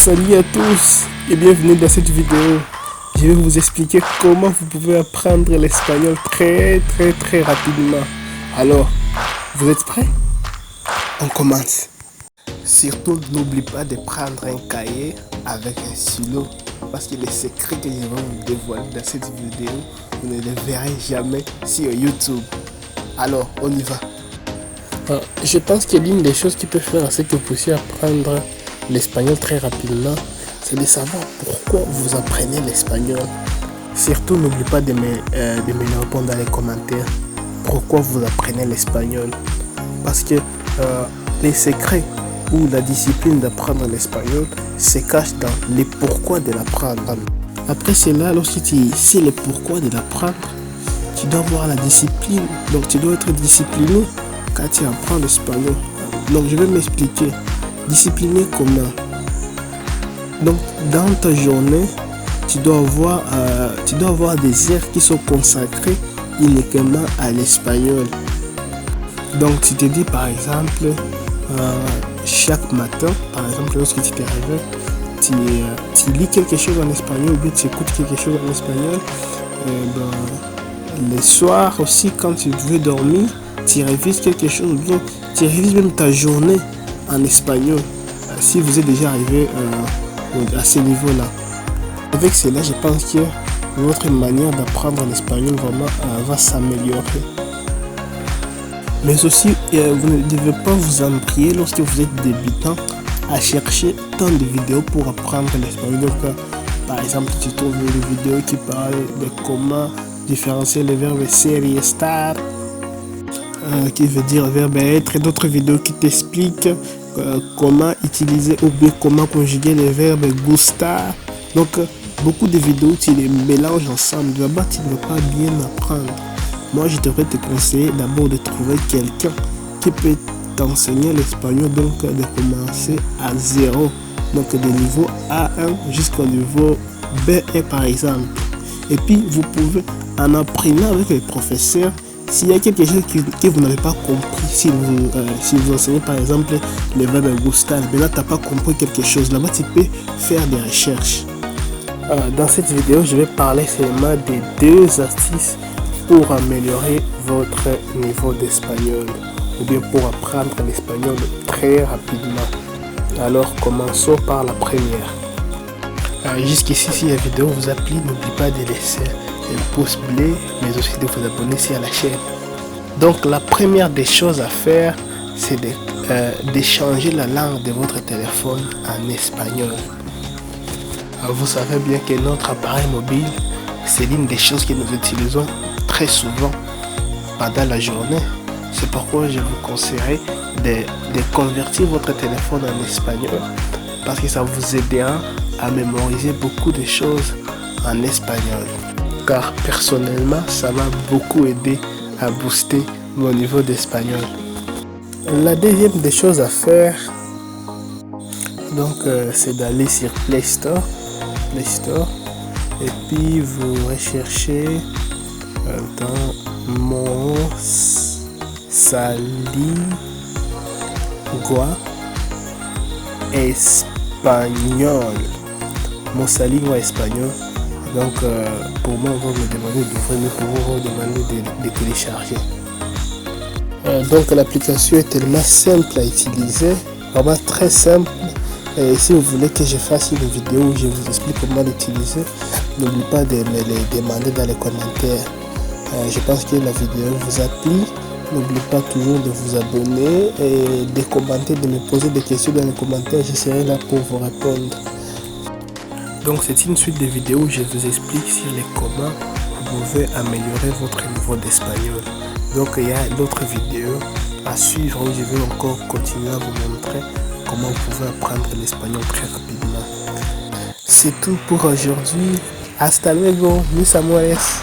Salut à tous et bienvenue dans cette vidéo. Je vais vous expliquer comment vous pouvez apprendre l'espagnol très rapidement. Alors, vous êtes prêts? On commence. Surtout, n'oublie pas de prendre un cahier avec un stylo parce que les secrets que je vais vous dévoiler dans cette vidéo, vous ne les verrez jamais sur YouTube. Alors, on y va. Je pense que l'une des choses qui peut faire c'est que vous puissiez apprendre l'espagnol très rapidement, c'est de savoir pourquoi vous apprenez l'espagnol. Surtout, n'oubliez pas de me répondre dans les commentaires pourquoi vous apprenez l'espagnol. Parce que les secrets ou la discipline d'apprendre l'espagnol se cache dans les pourquoi de l'apprendre. Après cela, lorsque tu sais le pourquoi de l'apprendre, tu dois avoir la discipline. Donc tu dois être discipliné quand tu apprends l'espagnol. Donc je vais m'expliquer. Discipliné comment? Donc dans ta journée, tu dois avoir des heures qui sont consacrées uniquement à l'espagnol. Donc tu te dis par exemple, chaque matin, par exemple lorsque tu t'es réveillé, tu lis quelque chose en espagnol ou bien tu écoutes quelque chose en espagnol. Le soir aussi, quand tu veux dormir, tu révises quelque chose ou bien tu révises même ta journée en espagnol, si vous êtes déjà arrivé à ce niveau-là. Avec cela, je pense que votre manière d'apprendre l'espagnol vraiment va s'améliorer. Mais aussi, vous ne devez pas vous embrouiller lorsque vous êtes débutant à chercher tant de vidéos pour apprendre l'espagnol. Donc, par exemple, tu trouves une vidéo qui parle de comment différencier le verbe ser et estar, qui veut dire verbe être, et d'autres vidéos qui t'expliquent comment utiliser ou bien comment conjuguer le verbe gustar. Donc beaucoup de vidéos tu les mélanges ensemble. D'abord tu ne veux pas bien apprendre. Moi je devrais te conseiller d'abord de trouver quelqu'un qui peut t'enseigner l'espagnol, donc de commencer à 0, donc de niveau A1 jusqu'au niveau B1 par exemple. Et puis vous pouvez en apprenant avec les professeurs. S'il y a quelque chose que vous n'avez pas compris, si vous enseignez par exemple le verbe gustar, mais là tu n'as pas compris quelque chose, là-bas tu peux faire des recherches. Dans cette vidéo, je vais parler seulement des 2 astuces pour améliorer votre niveau d'espagnol, ou bien pour apprendre l'espagnol très rapidement. Alors commençons par la première. Jusqu'ici, si la vidéo vous a plu, n'oubliez pas de laisser un pouce bleu, mais aussi de vous abonner sur la chaîne. Donc la première des choses à faire, c'est de changer la langue de votre téléphone en espagnol. Vous savez bien que notre appareil mobile, c'est l'une des choses que nous utilisons très souvent pendant la journée. C'est pourquoi je vous conseillerais de convertir votre téléphone en espagnol, parce que ça vous aidera à mémoriser beaucoup de choses en espagnol. Car personnellement, ça m'a beaucoup aidé à booster mon niveau d'espagnol. La deuxième des choses à faire, donc, c'est d'aller sur Play Store, et puis vous recherchez dans mon Salingua espagnol. Mon Salingua espagnol. Donc pour moi, on va me demander d'ouvrir, pour vous demander de télécharger. Donc l'application est tellement simple à utiliser, vraiment très simple. Et si vous voulez que je fasse une vidéo où je vous explique comment l'utiliser, n'oubliez pas de me les demander dans les commentaires. Je pense que la vidéo vous a plu. N'oubliez pas toujours de vous abonner et de commenter, de me poser des questions dans les commentaires. Je serai là pour vous répondre. Donc c'est une suite de vidéos où je vous explique sur les comment vous pouvez améliorer votre niveau d'espagnol. Donc il y a d'autres vidéos à suivre où je vais encore continuer à vous montrer comment vous pouvez apprendre l'espagnol très rapidement. C'est tout pour aujourd'hui. Hasta luego, mis amores.